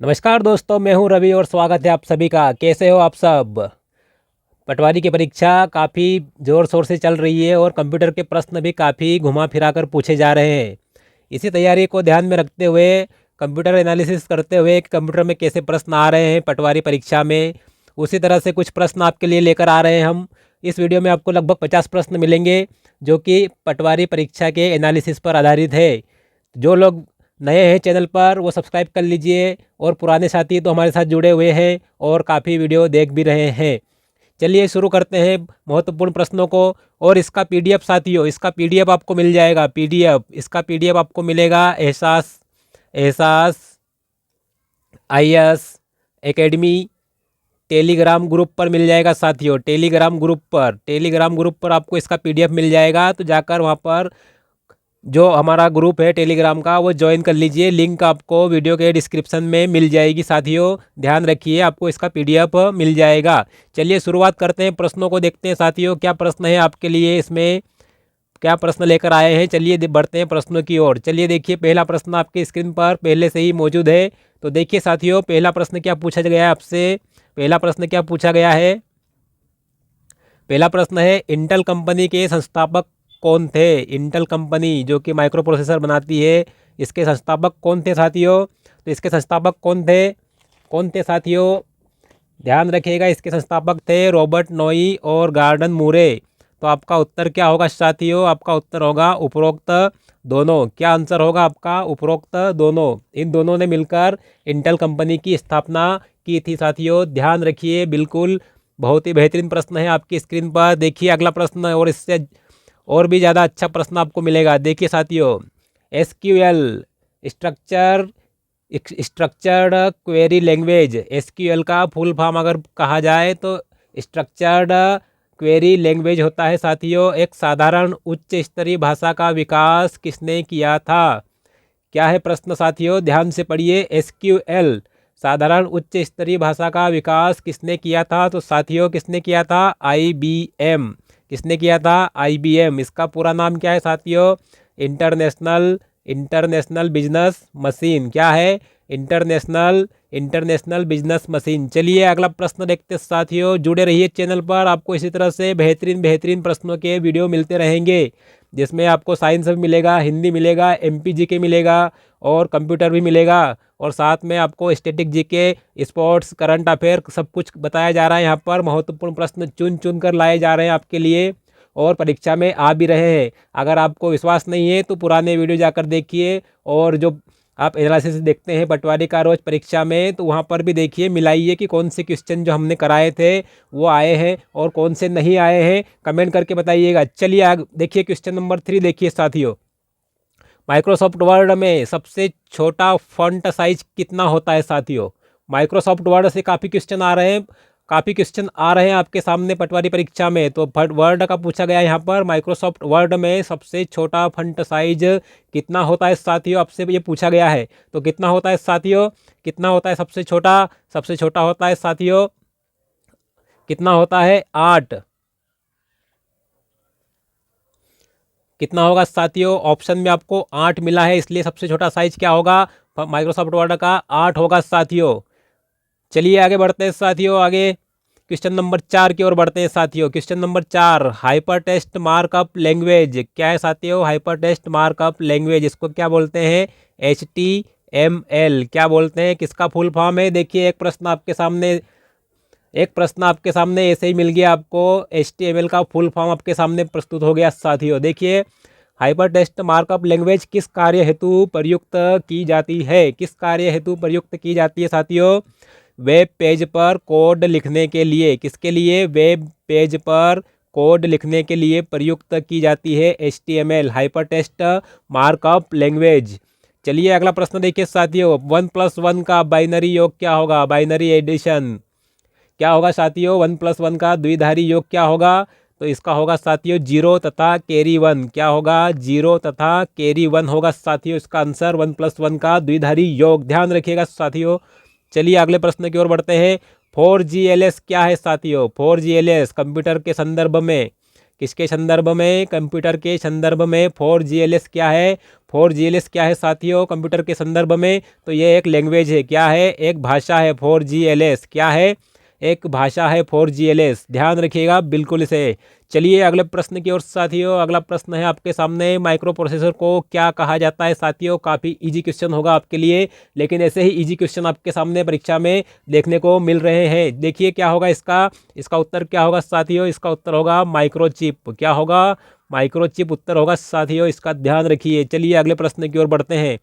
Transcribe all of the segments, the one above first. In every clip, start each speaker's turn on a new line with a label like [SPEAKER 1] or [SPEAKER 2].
[SPEAKER 1] नमस्कार दोस्तों, मैं हूं रवि और स्वागत है आप सभी का। कैसे हो आप सब? पटवारी की परीक्षा काफ़ी ज़ोर शोर से चल रही है और कंप्यूटर के प्रश्न भी काफ़ी घुमा फिरा कर पूछे जा रहे हैं। इसी तैयारी को ध्यान में रखते हुए कंप्यूटर एनालिसिस करते हुए कि कंप्यूटर में कैसे प्रश्न आ रहे हैं पटवारी परीक्षा में, उसी तरह से कुछ प्रश्न आपके लिए लेकर आ रहे हैं हम। इस वीडियो में आपको लगभग 50 प्रश्न मिलेंगे जो कि पटवारी परीक्षा के एनालिसिस पर आधारित है। जो लोग नए हैं चैनल पर वो सब्सक्राइब कर लीजिए और पुराने साथी तो हमारे साथ जुड़े हुए हैं और काफ़ी वीडियो देख भी रहे हैं। चलिए शुरू करते हैं महत्वपूर्ण प्रश्नों को। और इसका पीडीएफ साथियों, इसका पीडीएफ आपको मिल जाएगा। पीडीएफ इसका पीडीएफ आपको मिलेगा एहसास एहसास आईएएस एकेडमी टेलीग्राम ग्रुप पर मिल जाएगा साथियों। टेलीग्राम ग्रुप पर आपको इसका पीडीएफ मिल जाएगा। तो जाकर वहाँ पर जो हमारा ग्रुप है टेलीग्राम का वो ज्वाइन कर लीजिए। लिंक आपको वीडियो के डिस्क्रिप्शन में मिल जाएगी साथियों। ध्यान रखिए, आपको इसका पीडीएफ मिल जाएगा। चलिए शुरुआत करते हैं, प्रश्नों को देखते हैं साथियों। क्या प्रश्न है आपके लिए, इसमें क्या प्रश्न लेकर आए हैं। चलिए बढ़ते हैं प्रश्नों की ओर। चलिए देखिए, पहला प्रश्न आपकी स्क्रीन पर पहले से ही मौजूद है। तो देखिए साथियों, पहला प्रश्न क्या पूछा गया है आपसे। पहला प्रश्न क्या पूछा गया है। पहला प्रश्न है, इंटेल कंपनी के संस्थापक कौन थे। इंटेल कंपनी जो कि माइक्रो प्रोसेसर बनाती है, इसके संस्थापक कौन थे साथियों। तो इसके संस्थापक कौन थे साथियों, ध्यान रखिएगा। इसके संस्थापक थे रॉबर्ट नोई और गॉर्डन मूरे। तो आपका उत्तर क्या होगा साथियों, आपका उत्तर होगा उपरोक्त दोनों। क्या आंसर होगा आपका, उपरोक्त दोनों। इन दोनों ने मिलकर इंटेल कंपनी की स्थापना की थी साथियों। ध्यान रखिए, बिल्कुल बहुत ही बेहतरीन प्रश्न है आपकी स्क्रीन पर। देखिए अगला प्रश्न, और इससे और भी ज़्यादा अच्छा प्रश्न आपको मिलेगा। देखिए साथियों, SQL structure structured query language, SQL का फुल फॉर्म अगर कहा जाए तो स्ट्रक्चर्ड क्वेरी लैंग्वेज होता है साथियों। एक साधारण उच्च स्तरीय भाषा का विकास किसने किया था। क्या है प्रश्न साथियों, ध्यान से पढ़िए। एसक्यूएल साधारण उच्च स्तरीय भाषा का विकास किसने किया था। तो साथियों किसने किया था, आईबीएम। किसने किया था, आईबीएम। इसका पूरा नाम क्या है साथियों, इंटरनेशनल बिजनेस मशीन। क्या है, इंटरनेशनल बिजनेस मशीन। चलिए अगला प्रश्न देखते हैं साथियों। जुड़े रहिए चैनल पर, आपको इसी तरह से बेहतरीन प्रश्नों के वीडियो मिलते रहेंगे, जिसमें आपको साइंस भी मिलेगा, हिंदी मिलेगा, एमपी जीके मिलेगा और कंप्यूटर भी मिलेगा। और साथ में आपको static GK, sports, current affair सब कुछ बताया जा रहा है। यहाँ पर महत्वपूर्ण प्रश्न चुन चुन कर लाए जा रहे हैं आपके लिए और परीक्षा में आ भी रहे हैं। अगर आपको विश्वास नहीं है तो पुराने वीडियो जाकर देखिए, और जो आप एनालिसिस देखते हैं पटवारी का रोज परीक्षा में, तो वहाँ पर भी देखिए, मिलाइए कि कौन से क्वेश्चन जो हमने कराए थे वो आए हैं और कौन से नहीं आए हैं। कमेंट करके बताइएगा। चलिए आगे देखिए, क्वेश्चन नंबर 3 देखिए साथियों। माइक्रोसॉफ्ट वर्ड में सबसे छोटा फॉन्ट साइज कितना होता है साथियों। माइक्रोसॉफ्ट वर्ड से काफ़ी क्वेश्चन आ रहे हैं आपके सामने पटवारी परीक्षा में। तो वर्ड का पूछा गया है यहाँ पर, माइक्रोसॉफ्ट वर्ड में सबसे छोटा फॉन्ट साइज कितना होता है साथियों, आपसे ये पूछा गया है। तो कितना होता है साथियों, कितना होता है सबसे छोटा होता है साथियों, कितना होता है, 8। कितना होगा साथियों, ऑप्शन में आपको 8 मिला है, इसलिए सबसे छोटा साइज क्या होगा माइक्रोसॉफ्ट वर्ड का, 8 होगा साथियों। चलिए आगे बढ़ते हैं साथियों। आगे क्वेश्चन नंबर 4 की ओर बढ़ते हैं साथियों। Question number 4, hyper text markup language क्या है साथियों। हाइपर टेक्स्ट मार्कअप लैंग्वेज, इसको क्या बोलते हैं, HTML। क्या बोलते हैं, किसका फुल फॉर्म है। देखिए एक प्रश्न आपके सामने ऐसे ही मिल गया आपको। HTML का फुल फॉर्म आपके सामने प्रस्तुत हो गया साथियों। देखिए, हाइपर टेक्स्ट मार्कअप लैंग्वेज किस कार्य हेतु प्रयुक्त की जाती है। किस कार्य हेतु प्रयुक्त की जाती है साथियों, वेब पेज पर कोड लिखने के लिए। किसके लिए, वेब पेज पर कोड लिखने के लिए प्रयुक्त की जाती है HTML, hyper text markup language. चलिए अगला प्रश्न देखिए साथियों। 1+1 का बाइनरी योग क्या होगा, बाइनरी एडिशन क्या होगा साथियों। 1+1 का द्विधारी योग क्या होगा। तो इसका होगा साथियों 0 तथा कैरी 1। क्या होगा, 0 तथा कैरी 1 होगा साथियों इसका आंसर, 1+1 का द्विधारी योग। ध्यान रखिएगा साथियों। चलिए अगले प्रश्न की ओर बढ़ते हैं। 4GLS क्या है साथियों। 4GLS कंप्यूटर के संदर्भ में किसके संदर्भ में? कंप्यूटर के संदर्भ में। 4GLS क्या है? 4GLS क्या है साथियों कंप्यूटर के संदर्भ में? तो ये एक लैंग्वेज है। क्या है? एक भाषा है 4GLS। क्या है? एक भाषा है 4GLS। ध्यान रखिएगा बिल्कुल इसे। चलिए अगले प्रश्न की ओर साथियों। अगला प्रश्न है आपके सामने, माइक्रो प्रोसेसर को क्या कहा जाता है साथियों? काफ़ी इजी क्वेश्चन होगा आपके लिए, लेकिन ऐसे ही इजी क्वेश्चन आपके सामने परीक्षा में देखने को मिल रहे हैं। देखिए क्या होगा इसका उत्तर क्या होगा साथियों? इसका उत्तर होगा माइक्रोचिप। क्या होगा? माइक्रोचिप उत्तर होगा साथियों, इसका ध्यान रखिए। चलिए अगले प्रश्न की ओर बढ़ते हैं।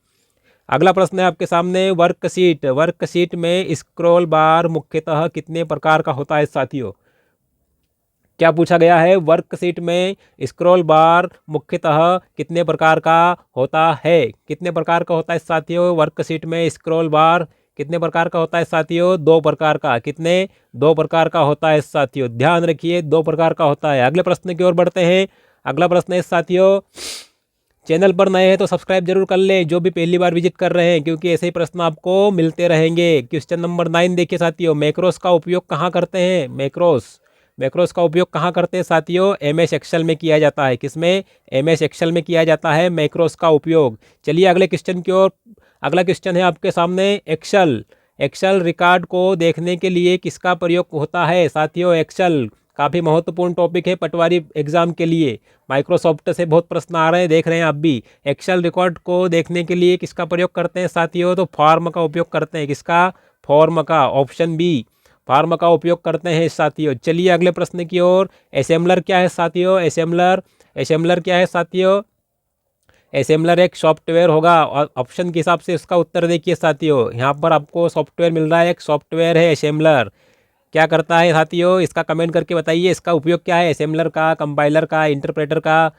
[SPEAKER 1] अगला प्रश्न है आपके सामने, वर्कशीट। वर्कशीट में स्क्रॉल बार मुख्यतः कितने प्रकार का होता है साथियों? क्या पूछा गया है? वर्कशीट में स्क्रॉल बार मुख्यतः कितने प्रकार का होता है? कितने प्रकार का होता है साथियों? वर्कशीट में स्क्रॉल बार कितने प्रकार का होता है साथियों? 2 प्रकार का। कितने? 2 प्रकार का होता है साथियों, ध्यान रखिए 2 प्रकार का होता है। अगले प्रश्न की ओर बढ़ते हैं। अगला प्रश्न है साथियों, चैनल पर नए हैं तो सब्सक्राइब जरूर कर लें जो भी पहली बार विजिट कर रहे हैं, क्योंकि ऐसे ही प्रश्न आपको मिलते रहेंगे। क्वेश्चन नंबर 9 देखिए साथियों, मैक्रोस का उपयोग कहाँ करते हैं? मैक्रोस का उपयोग कहाँ करते हैं साथियों? MS एक्सेल में किया जाता है। किसमें? MS एक्सेल में किया जाता है मैक्रोस का उपयोग। चलिए अगले क्वेश्चन की ओर। अगला क्वेश्चन है आपके सामने, एक्सेल रिकॉर्ड को देखने के लिए किसका प्रयोग होता है साथियों? एक्सेल काफ़ी महत्वपूर्ण टॉपिक है पटवारी एग्जाम के लिए। माइक्रोसॉफ्ट से बहुत प्रश्न आ रहे हैं, देख रहे हैं आप भी। एक्सेल रिकॉर्ड को देखने के लिए किसका प्रयोग करते हैं साथियों? तो फॉर्म का उपयोग करते हैं। किसका? फॉर्म का। ऑप्शन बी, फॉर्म का उपयोग करते हैं साथियों। चलिए अगले प्रश्न की ओर। असेंबलर क्या है साथियों? असेंबलर क्या है साथियों? असेंबलर एक सॉफ्टवेयर होगा, और ऑप्शन के हिसाब से इसका उत्तर देखिए साथियों। यहाँ पर आपको सॉफ्टवेयर मिल रहा है, एक सॉफ्टवेयर है असेंबलर। क्या करता है साथियों? इसका कमेंट करके बताइए, इसका उपयोग क्या है असेंबलर का, कंपाइलर का, इंटरप्रेटर का।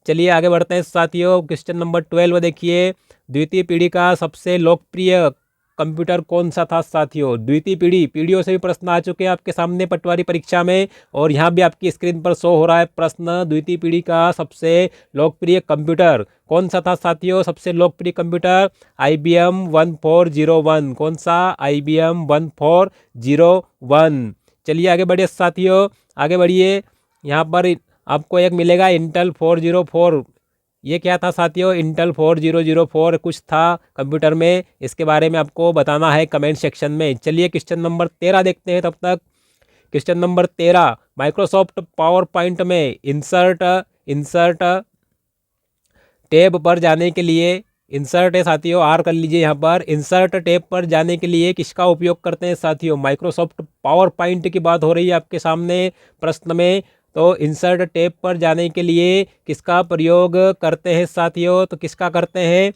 [SPEAKER 1] चलिए आगे बढ़ते हैं साथियों। क्वेश्चन नंबर 12 देखिए, द्वितीय पीढ़ी का सबसे लोकप्रिय कंप्यूटर कौन सा था साथियों? द्वितीय पीढ़ियों से भी प्रश्न आ चुके हैं आपके सामने पटवारी परीक्षा में, और यहाँ भी आपकी स्क्रीन पर शो हो रहा है प्रश्न। द्वितीय पीढ़ी का सबसे लोकप्रिय कंप्यूटर कौन सा था साथियों? सबसे लोकप्रिय कंप्यूटर IBM 1401। कौन सा? IBM 1401। चलिए आगे बढ़िए साथियों, आगे बढ़िए। यहाँ पर आपको एक मिलेगा इंटेल 404। ये क्या था साथियों? इंटेल 4004 कुछ था कंप्यूटर में, इसके बारे में आपको बताना है कमेंट सेक्शन में। चलिए क्वेश्चन नंबर 13 देखते हैं तब तक। Question number 13, Microsoft power point में इंसर्ट टैब पर जाने के लिए, इंसर्ट है साथियों, आर कर लीजिए यहाँ पर। इंसर्ट टैब पर जाने के लिए किसका उपयोग करते हैं साथियों? माइक्रोसॉफ्ट पावर पॉइंट की बात हो रही है आपके सामने प्रश्न में, तो इंसर्ट टैब पर जाने के लिए किसका प्रयोग करते हैं साथियों? तो किसका करते हैं?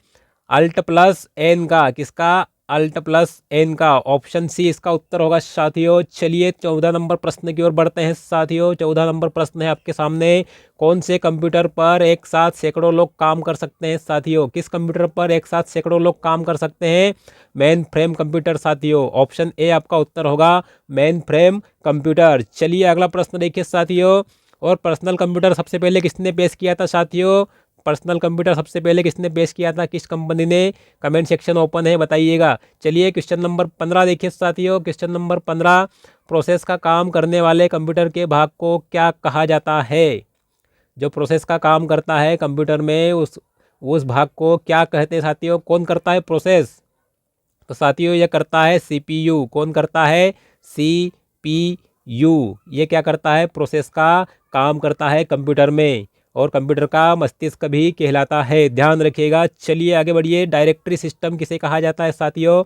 [SPEAKER 1] Alt+N का। किसका? Alt+N का। ऑप्शन सी इसका उत्तर होगा साथियों। चलिए 14 नंबर प्रश्न की ओर बढ़ते हैं साथियों। 14 नंबर प्रश्न है आपके सामने, कौन से कंप्यूटर पर एक साथ सैकड़ों लोग काम कर सकते हैं साथियों? किस कंप्यूटर पर एक साथ सैकड़ों लोग काम कर सकते हैं? मेन फ्रेम कंप्यूटर साथियों। ऑप्शन ए आपका उत्तर होगा, मेन फ्रेम कंप्यूटर। चलिए अगला प्रश्न देखिए साथियों, और पर्सनल कंप्यूटर सबसे पहले किसने पेश किया था साथियों? पर्सनल कंप्यूटर सबसे पहले किसने पेश किया था, किस कंपनी ने? कमेंट सेक्शन ओपन है, बताइएगा। चलिए क्वेश्चन नंबर 15 देखिए साथियों। क्वेश्चन नंबर 15, प्रोसेस का काम करने वाले कंप्यूटर के भाग को क्या कहा जाता है? जो प्रोसेस का काम करता है कंप्यूटर में, उस भाग को क्या कहते हैं साथियों? कौन करता है प्रोसेस? तो साथियों ये करता है CPU। कौन करता है? CPU। ये क्या करता है? प्रोसेस का काम करता है कंप्यूटर में, और कंप्यूटर का मस्तिष्क भी कहलाता है, ध्यान रखिएगा। चलिए आगे बढ़िए। डायरेक्टरी सिस्टम किसे कहा जाता है साथियों?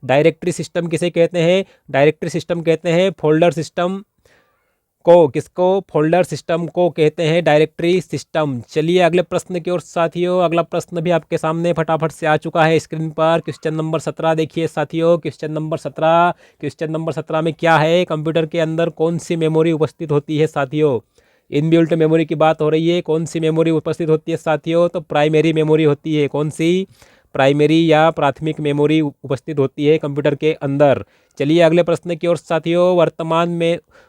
[SPEAKER 1] डायरेक्टरी सिस्टम किसे कहते हैं? डायरेक्टरी सिस्टम कहते हैं फोल्डर सिस्टम को। किसको? फोल्डर सिस्टम को कहते हैं डायरेक्टरी सिस्टम। चलिए अगले प्रश्न की ओर साथियों। अगला प्रश्न भी आपके सामने फटाफट से आ चुका है स्क्रीन पर। क्वेश्चन नंबर 17 देखिए साथियों। क्वेश्चन नंबर 17 में क्या है? कंप्यूटर के अंदर कौन सी मेमोरी उपस्थित होती है साथियों? इनबिल्ट मेमोरी की बात हो रही है। कौन सी मेमोरी उपस्थित होती है साथियों? तो प्राइमरी मेमोरी होती है। कौन सी? प्राइमरी या प्राथमिक मेमोरी उपस्थित होती है कंप्यूटर के अंदर। चलिए अगले प्रश्न की ओर साथियों।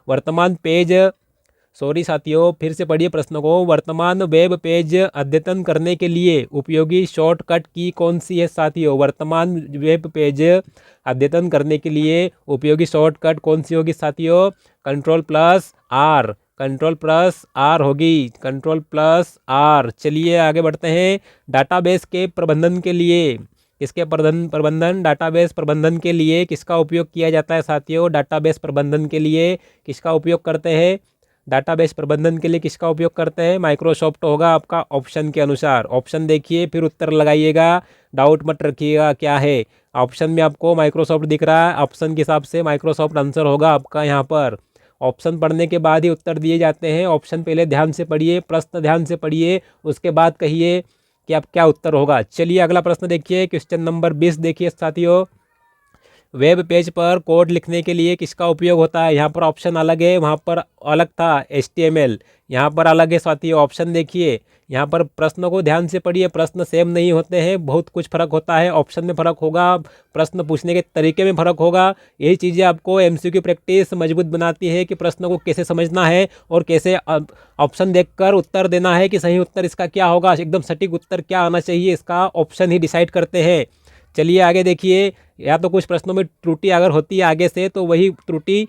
[SPEAKER 1] वर्तमान पेज, सॉरी साथियों फिर से पढ़िए प्रश्न को। वर्तमान वेब पेज अद्यतन करने के लिए उपयोगी शॉर्टकट की कौन सी है साथियों? वर्तमान वेब पेज अद्यतन करने के लिए उपयोगी शॉर्टकट कौन सी होगी साथियों? Ctrl+R। कंट्रोल प्लस आर होगी, कंट्रोल प्लस आर। चलिए आगे बढ़ते हैं। डाटाबेस के प्रबंधन के लिए, इसके प्रबंधन डाटाबेस प्रबंधन के लिए किसका उपयोग किया जाता है साथियों? डाटाबेस प्रबंधन के लिए किसका उपयोग करते हैं? डाटाबेस प्रबंधन के लिए किसका उपयोग करते हैं? माइक्रोसॉफ्ट होगा आपका ऑप्शन के अनुसार। ऑप्शन देखिए फिर उत्तर लगाइएगा, डाउट मत रखिएगा क्या है। ऑप्शन में आपको माइक्रोसॉफ्ट दिख रहा है, ऑप्शन के हिसाब से माइक्रोसॉफ्ट आंसर होगा आपका यहाँ पर। ऑप्शन पढ़ने के बाद ही उत्तर दिए जाते हैं। ऑप्शन पहले ध्यान से पढ़िए, प्रश्न ध्यान से पढ़िए, उसके बाद कहिए कि अब क्या उत्तर होगा। चलिए अगला प्रश्न देखिए, क्वेश्चन नंबर 20 देखिए साथियों। वेब पेज पर कोड लिखने के लिए किसका उपयोग होता है? यहाँ पर ऑप्शन अलग है, वहाँ पर अलग था HTML, यहाँ पर अलग है साथियों। ऑप्शन देखिए, यहाँ पर प्रश्न को ध्यान से पढ़िए, प्रश्न सेम नहीं होते हैं, बहुत कुछ फर्क होता है। ऑप्शन में फ़र्क होगा, प्रश्न पूछने के तरीके में फ़र्क होगा। यही चीज़ें आपको MCQ प्रैक्टिस मजबूत बनाती है कि प्रश्न को कैसे समझना है और कैसे ऑप्शन देखकर उत्तर देना है कि सही उत्तर इसका क्या होगा, एकदम सटीक उत्तर क्या आना चाहिए, इसका ऑप्शन ही डिसाइड करते हैं। चलिए आगे देखिए, या तो कुछ प्रश्नों में त्रुटि अगर होती है आगे से तो वही त्रुटि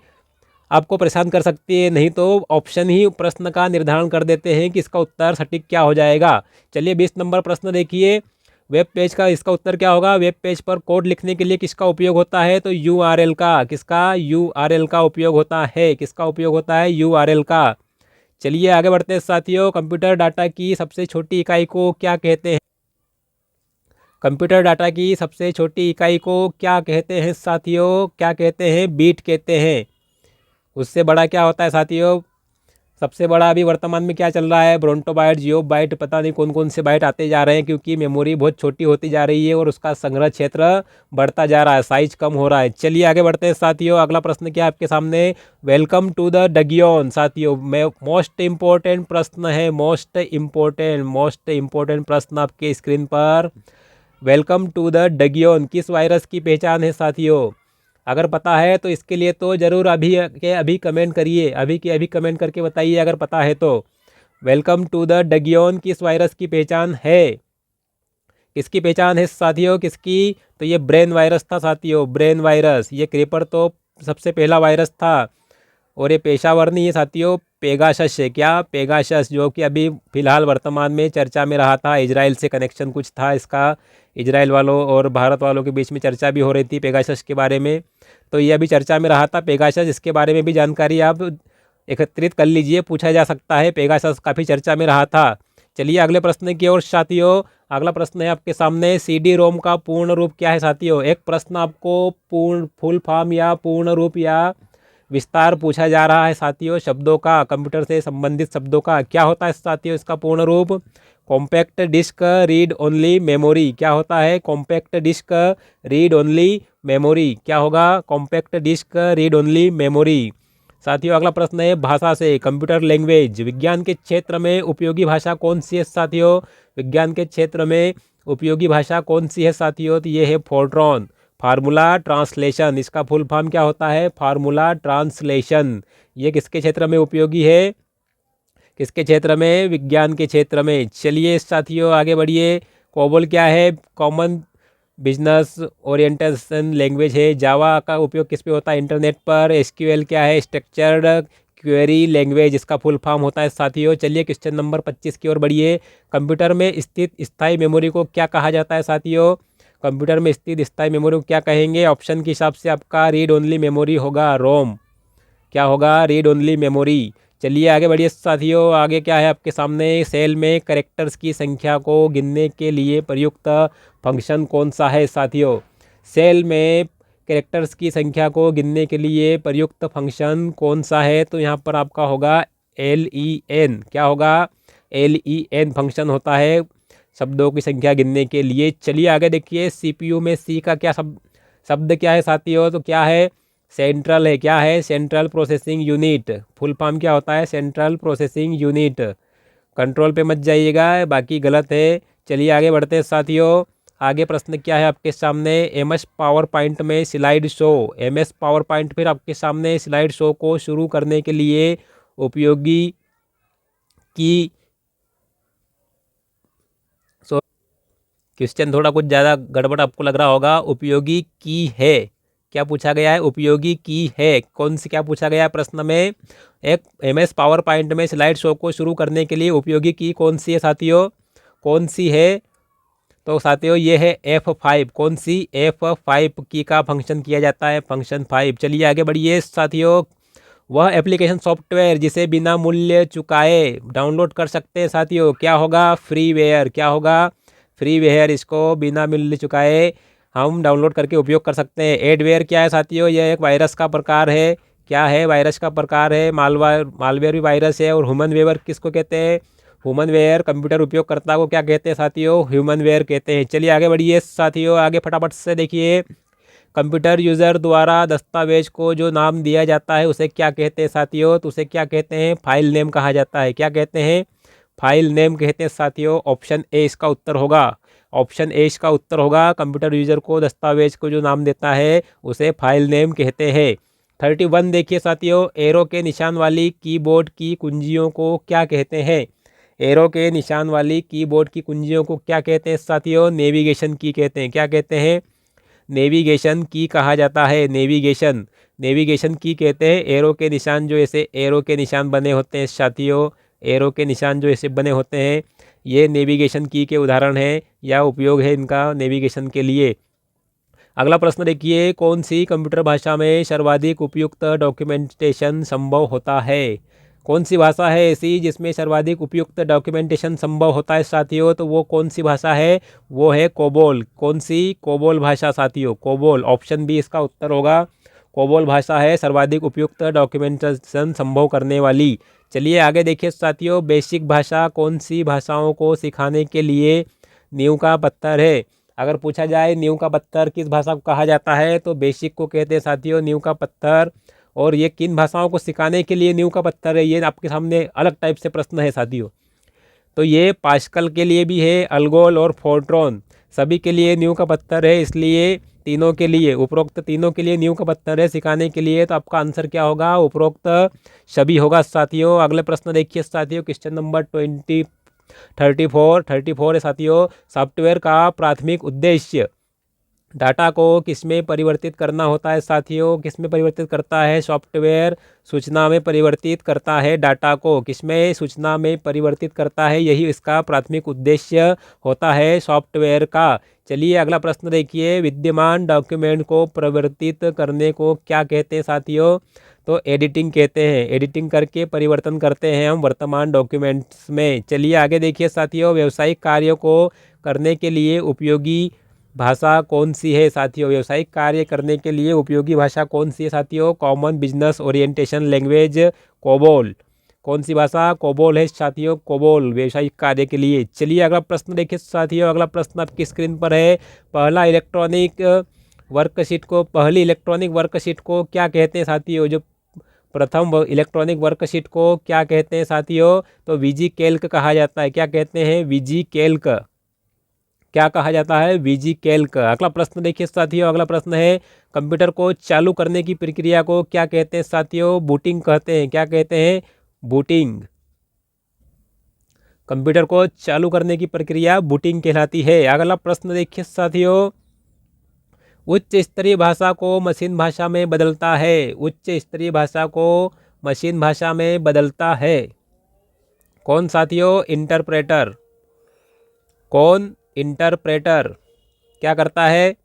[SPEAKER 1] आपको परेशान कर सकती है, नहीं तो ऑप्शन ही प्रश्न का निर्धारण कर देते हैं कि इसका उत्तर सटीक क्या हो जाएगा। चलिए 20 नंबर प्रश्न देखिए, वेब पेज का इसका उत्तर क्या होगा? वेब पेज पर कोड लिखने के लिए किसका उपयोग होता है? तो URL का। किसका? URL का उपयोग होता है। किसका उपयोग होता है? URL का। चलिए आगे बढ़ते हैं साथियों। कंप्यूटर डाटा की सबसे छोटी इकाई को क्या कहते हैं? कंप्यूटर डाटा की सबसे छोटी इकाई को क्या कहते हैं साथियों? क्या कहते हैं? बीट कहते हैं। उससे बड़ा क्या होता है साथियों? सबसे बड़ा अभी वर्तमान में क्या चल रहा है? ब्रोंटो बाइट, जियो बाइट, पता नहीं कौन कौन से बाइट आते जा रहे हैं, क्योंकि मेमोरी बहुत छोटी होती जा रही है और उसका संग्रह क्षेत्र बढ़ता जा रहा है, साइज कम हो रहा है। चलिए आगे बढ़ते हैं साथियों। अगला प्रश्न क्या है आपके सामने? वेलकम टू द डगियोन साथियों, मोस्ट इम्पोर्टेंट प्रश्न है, मोस्ट इम्पोर्टेंट प्रश्न आपके स्क्रीन पर। वेलकम टू द डगियोन किस वायरस की पहचान है साथियों? अगर पता है तो इसके लिए तो ज़रूर अभी के अभी कमेंट करिए, अभी के अभी कमेंट करके बताइए अगर पता है तो। वेलकम टू द डगियोन किस वायरस की पहचान है? किसकी पहचान है साथियों? किसकी? तो ये ब्रेन वायरस था साथियों, ब्रेन वायरस। ये क्रीपर तो सबसे पहला वायरस था। और ये पेशावर नहीं है साथियों, पेगासस है। क्या? पेगासस, जो कि अभी फिलहाल वर्तमान में चर्चा में रहा था। इजराइल से कनेक्शन कुछ था इसका, इजराइल वालों और भारत वालों के बीच में चर्चा भी हो रही थी पेगासस के बारे में, तो ये अभी चर्चा में रहा था पेगासस। इसके बारे में भी जानकारी आप एकत्रित कर लीजिए, पूछा जा सकता है। पेगासस काफ़ी चर्चा में रहा था। चलिए अगले प्रश्न की ओर साथियों। अगला प्रश्न है आपके सामने, CD-ROM का पूर्ण रूप क्या है साथियों? एक प्रश्न आपको पूर्ण फुल फॉर्म या पूर्ण रूप या विस्तार पूछा जा रहा है साथियों, शब्दों का, कंप्यूटर से संबंधित शब्दों का। क्या होता है साथियों इसका पूर्ण रूप? Compact disc read only memory. क्या होता है? Compact disc read only memory. क्या होगा? Compact disc read only memory. साथियों अगला प्रश्न है, भाषा से, कंप्यूटर लैंग्वेज, विज्ञान के क्षेत्र में उपयोगी भाषा कौन सी है साथियों? विज्ञान के क्षेत्र में उपयोगी भाषा कौन सी है साथियों? तो ये है फोर्ट्रॉन, फार्मूला ट्रांसलेशन। इसका फुल फॉर्म क्या होता है? Formula translation. ये किसके क्षेत्र में उपयोगी है? किसके क्षेत्र में? विज्ञान के क्षेत्र में। चलिए साथियों आगे बढ़िए। कोबोल क्या है? कॉमन बिजनेस ओरिएंटेशन लैंग्वेज है। जावा का उपयोग किस पे होता है? इंटरनेट पर। SQL क्या है? स्ट्रक्चर्ड क्वेरी लैंग्वेज, इसका फुल फॉर्म होता है साथियों। चलिए क्वेश्चन नंबर 25 की ओर बढ़िए। कंप्यूटर में स्थित स्थायी मेमोरी को क्या कहा जाता है साथियों? कंप्यूटर में स्थित स्थायी मेमोरी को क्या कहेंगे? ऑप्शन के हिसाब से आपका रीड ओनली मेमोरी होगा, रोम। क्या होगा? Read only memory. चलिए आगे बढ़िए साथियों। आगे क्या है आपके सामने? सेल में कैरेक्टर्स की संख्या को गिनने के लिए प्रयुक्त फंक्शन कौन सा है साथियों? सेल में कैरेक्टर्स की संख्या को गिनने के लिए प्रयुक्त फंक्शन कौन सा है? तो यहाँ पर आपका होगा LEN। क्या होगा? LEN फंक्शन होता है शब्दों की संख्या गिनने के लिए। चलिए आगे देखिए, CPU में C का क्या शब्द क्या है साथियों? तो क्या है? सेंट्रल है। क्या है? Central processing unit. Full form क्या होता है? Central processing unit. कंट्रोल पे मत जाइएगा, बाकी गलत है। चलिए आगे बढ़ते हैं साथियों। आगे प्रश्न क्या है आपके सामने? MS पावर पॉइंट में slide show. MS power point फिर आपके सामने स्लाइड शो को शुरू करने के लिए उपयोगी की। सो क्वेश्चन थोड़ा कुछ ज़्यादा गड़बड़ आपको लग रहा होगा। उपयोगी की है, क्या पूछा गया है, उपयोगी की है। कौन सी, क्या पूछा गया है प्रश्न में, एक MS पावर पॉइंट में स्लाइड शो को शुरू करने के लिए उपयोगी की कौन सी है साथियों, कौन सी है। तो साथियों ये है F5। कौन सी, F5 की का फंक्शन किया जाता है, फंक्शन 5। चलिए आगे बढ़िए साथियों। वह एप्लीकेशन सॉफ्टवेयर जिसे बिना मूल्य चुकाए डाउनलोड कर सकते हैं साथियों, क्या होगा, फ्रीवेयर। क्या होगा, फ्रीवेयर। इसको बिना मूल्य चुकाए हम डाउनलोड करके उपयोग कर सकते हैं। एडवेयर क्या है साथियों, यह एक वायरस का प्रकार है। क्या है, वायरस का प्रकार है। मालवेयर भी वायरस है। और ह्यूमन वेयर किसको कहते हैं, ह्यूमन वेयर। कंप्यूटर उपयोगकर्ता को क्या कहते हैं साथियों, ह्यूमन वेयर कहते हैं। चलिए आगे बढ़िए साथियों, आगे फटाफट से देखिए। कंप्यूटर यूज़र द्वारा दस्तावेज को जो नाम दिया जाता है उसे क्या कहते हैं साथियों, तो उसे क्या कहते हैं, फाइल नेम कहा जाता है। क्या कहते हैं, फाइल नेम कहते हैं साथियों। ऑप्शन ए इसका उत्तर होगा, ऑप्शन ए इसका उत्तर होगा। कंप्यूटर यूज़र को दस्तावेज को जो नाम देता है उसे फाइल नेम कहते हैं। 31 देखिए साथियों, एरो के निशान वाली कीबोर्ड की कुंजियों को क्या कहते हैं। एरो के निशान वाली कीबोर्ड की कुंजियों को क्या कहते हैं साथियों, नेविगेशन की कहते हैं। क्या कहते हैं, नेविगेशन की कहा जाता है। नेविगेशन, नेविगेशन की कहते हैं। एरो के निशान जो ऐसे एरो के निशान बने होते हैं साथियों, एरो के निशान जो ऐसे बने होते हैं ये नेविगेशन की के उदाहरण हैं या उपयोग है इनका नेविगेशन के लिए। अगला प्रश्न देखिए, कौन सी कंप्यूटर भाषा में सर्वाधिक उपयुक्त डॉक्यूमेंटेशन संभव होता है। कौन सी भाषा है ऐसी जिसमें सर्वाधिक उपयुक्त डॉक्यूमेंटेशन संभव होता है साथियों, तो वो कौन सी भाषा है, वो है कोबोल। कौन सी, कोबोल भाषा साथियों, कोबोल। ऑप्शन बी इसका उत्तर होगा, कोबोल भाषा है सर्वाधिक उपयुक्त डॉक्यूमेंटेशन संभव करने वाली। चलिए आगे देखिए साथियों, बेसिक भाषा कौन सी भाषाओं को सिखाने के लिए नींव का पत्थर है। अगर पूछा जाए नींव का पत्थर किस भाषा को कहा जाता है, तो बेसिक को कहते हैं साथियों नींव का पत्थर। और ये किन भाषाओं को सिखाने के लिए नींव का पत्थर है, ये आपके सामने अलग टाइप से प्रश्न है साथियों। तो ये पास्कल के लिए भी है, अल्गोल और फोर्ट्रॉन सभी के लिए नींव का पत्थर है। इसलिए तीनों के लिए, उपरोक्त तीनों के लिए नींव का पत्थर है सिखाने के लिए। तो आपका आंसर क्या होगा, उपरोक्त सभी होगा साथियों। अगले प्रश्न देखिए साथियों, क्वेश्चन नंबर 34 है साथियों। सॉफ्टवेयर का प्राथमिक उद्देश्य डाटा को किसमें परिवर्तित करना होता है साथियों, किसमें परिवर्तित करता है सॉफ्टवेयर, सूचना में परिवर्तित करता है डाटा को। किसमें, सूचना में परिवर्तित करता है, यही इसका प्राथमिक उद्देश्य होता है सॉफ्टवेयर का। चलिए अगला प्रश्न देखिए, विद्यमान डॉक्यूमेंट को परिवर्तित करने को क्या कहते हैं साथियों, तो एडिटिंग कहते हैं। एडिटिंग करके परिवर्तन करते हैं हम वर्तमान डॉक्यूमेंट्स में। चलिए आगे देखिए साथियों, व्यावसायिक कार्यों को करने के लिए उपयोगी भाषा कौन सी है साथियों, व्यावसायिक कार्य करने के लिए उपयोगी भाषा कौन सी है साथियों, common business orientation language, COBOL. कौन सी भाषा, कोबोल है साथियों, कोबोल व्यावसायिक कार्य के लिए। चलिए अगला प्रश्न देखिए साथियों, अगला प्रश्न आपकी स्क्रीन पर है। पहली इलेक्ट्रॉनिक वर्कशीट को क्या कहते हैं साथियों, जो प्रथम इलेक्ट्रॉनिक वर्कशीट को क्या कहते हैं साथियों, तो वीजी कैल्क कहा जाता है। क्या कहते हैं, वीजी कैल्क। क्या कहा जाता है, वीजी कैल्क। अगला प्रश्न देखिए साथियों, अगला प्रश्न है, कंप्यूटर को चालू करने की प्रक्रिया को क्या कहते हैं साथियों, बूटिंग कहते हैं। क्या कहते हैं, बूटिंग। कंप्यूटर को चालू करने की प्रक्रिया बूटिंग कहलाती है। अगला प्रश्न देखिए साथियों, उच्च स्तरीय भाषा को मशीन भाषा में बदलता है। उच्च स्तरीय भाषा को मशीन भाषा में बदलता है कौन साथियों, इंटरप्रेटर। कौन, इंटरप्रेटर। क्या करता है,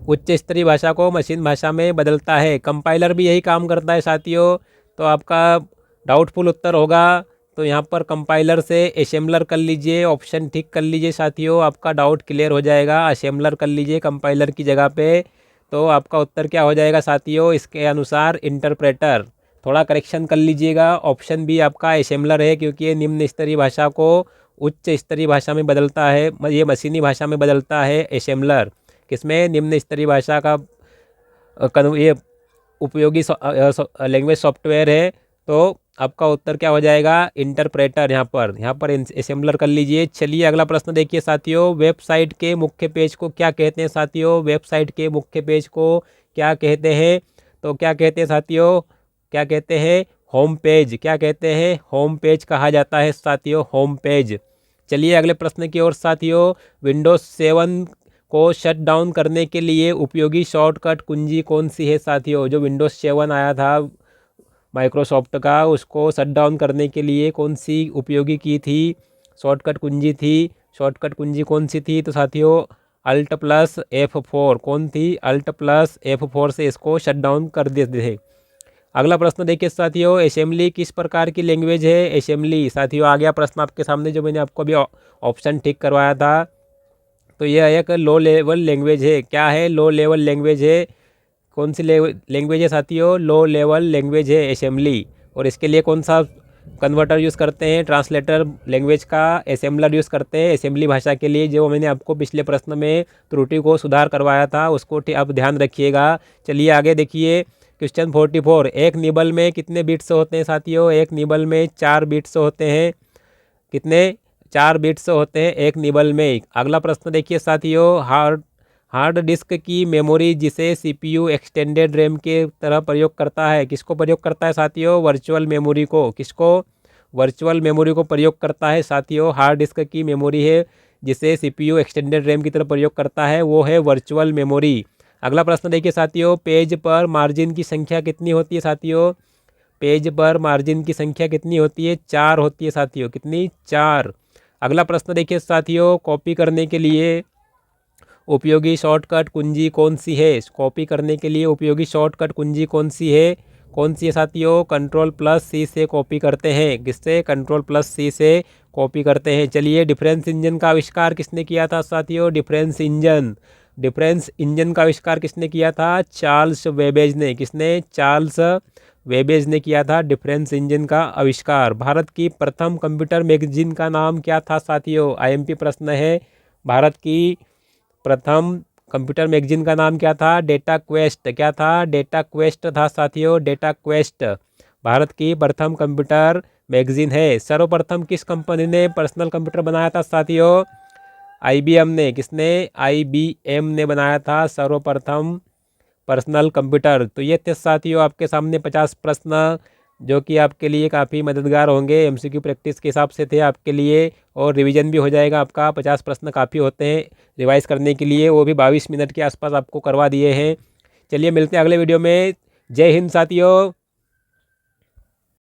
[SPEAKER 1] उच्च स्तरीय भाषा को मशीन भाषा में बदलता है। कंपाइलर भी यही काम करता है साथियों। तो आपका डाउटफुल उत्तर होगा, तो यहाँ पर कंपाइलर से असेंबलर कर लीजिए, ऑप्शन ठीक कर लीजिए साथियों, आपका डाउट क्लियर हो जाएगा। असेंबलर कर लीजिए कंपाइलर की जगह पे, तो आपका उत्तर क्या हो जाएगा साथियों, इसके अनुसार इंटरप्रेटर। थोड़ा करेक्शन कर लीजिएगा, ऑप्शन बी आपका असेंबलर है, क्योंकि ये निम्न स्तरीय भाषा को उच्च स्तरीय भाषा में बदलता है, ये मशीनी भाषा में बदलता है असेंबलर। किसमें, निम्न स्तरीय भाषा का ये उपयोगी लैंग्वेज सॉफ्टवेयर है। तो आपका उत्तर क्या हो जाएगा, इंटरप्रेटर। यहाँ पर असेंबलर कर लीजिए। चलिए अगला प्रश्न देखिए साथियों, वेबसाइट के मुख्य पेज को क्या कहते हैं साथियों, वेबसाइट के मुख्य पेज को क्या कहते हैं, तो क्या कहते हैं साथियों, क्या कहते हैं, होम पेज। क्या कहते हैं, होम पेज कहा जाता है साथियों, होम पेज। चलिए अगले प्रश्न की ओर साथियों, विंडोज 7 को शट डाउन करने के लिए उपयोगी शॉर्टकट कुंजी कौन सी है साथियों? जो विंडोज़ 7 आया था माइक्रोसॉफ्ट का, उसको शट डाउन करने के लिए कौन सी उपयोगी की थी, शॉर्टकट कुंजी थी? शॉर्टकट कुंजी कौन सी थी? तो साथियों अल्ट प्लस F4 कौन थी? अल्ट प्लस F4 से इसको शट डाउन कर देते थे। अगला प्रश्न देखिए साथियों, असेंबली किस प्रकार की लैंग्वेज है? असेंबली साथियों आ गया प्रश्न आपके सामने, जो मैंने आपको अभी ऑप्शन टिक करवाया था। तो यह एक लो लेवल लैंग्वेज है। क्या है? लो लेवल लैंग्वेज है। कौन सी लैंग्वेज है साथियों? लो लेवल लैंग्वेज है असेंबली। और इसके लिए कौन सा कन्वर्टर यूज़ करते हैं? ट्रांसलेटर लैंग्वेज का असेंबलर यूज़ करते हैं असेंबली भाषा के लिए। जो मैंने आपको पिछले प्रश्न में त्रुटि को सुधार करवाया था, उसको आप ध्यान रखिएगा। चलिए आगे देखिए क्वेश्चन 44। एक निबल में कितने बिट्स होते हैं साथियों? एक निबल में 4 बिट्स होते हैं। कितने? 4 बिट्स होते हैं एक निबल में। अगला प्रश्न देखिए साथियों, हार्ड डिस्क की मेमोरी जिसे सीपीयू एक्सटेंडेड रैम के तरह प्रयोग करता है, किसको प्रयोग करता है साथियों? वर्चुअल मेमोरी को। किसको? वर्चुअल मेमोरी को प्रयोग करता है साथियों। हार्ड डिस्क की मेमोरी है जिसे सीपीयू एक्सटेंडेड रैम की तरह प्रयोग करता है, वो है वर्चुअल मेमोरी। अगला प्रश्न देखिए साथियों, पेज पर मार्जिन की संख्या कितनी होती है साथियों? पेज पर मार्जिन की संख्या कितनी होती है? 4 होती है साथियों। कितनी? 4। अगला प्रश्न देखिए साथियों, कॉपी करने के लिए उपयोगी शॉर्टकट कुंजी कौन सी है? कॉपी करने के लिए उपयोगी शॉर्टकट कुंजी कौन सी है? कौन सी है साथियों? Ctrl+C से कॉपी करते हैं। किससे? Ctrl+C से कॉपी करते हैं। चलिए डिफरेंस इंजन का आविष्कार किसने किया था साथियों? डिफरेंस इंजन का आविष्कार किसने किया था? चार्ल्स वेबेज ने। किसने? चार्ल्स वेबेज ने किया था डिफरेंस इंजन का आविष्कार। भारत की प्रथम कंप्यूटर मैगजीन का नाम क्या था साथियों? आईएमपी प्रश्न है। भारत की प्रथम कंप्यूटर मैगजीन का नाम क्या था? Data quest. क्या था? डेटा क्वेस्ट था साथियों। डेटा क्वेस्ट भारत की प्रथम कंप्यूटर मैगजीन है। सर्वप्रथम किस कंपनी ने पर्सनल कंप्यूटर बनाया था साथियों? आईबीएम ने। किसने? आईबीएम ने बनाया था सर्वप्रथम पर्सनल कंप्यूटर। तो ये थे साथियों आपके सामने 50 प्रश्न, जो कि आपके लिए काफ़ी मददगार होंगे। एमसीक्यू प्रैक्टिस के हिसाब से थे आपके लिए, और रिवीजन भी हो जाएगा आपका। 50 प्रश्न काफ़ी होते हैं रिवाइज करने के लिए, वो भी 22 मिनट के आसपास आपको करवा दिए हैं। चलिए मिलते हैं अगले वीडियो में। जय हिंद साथियों।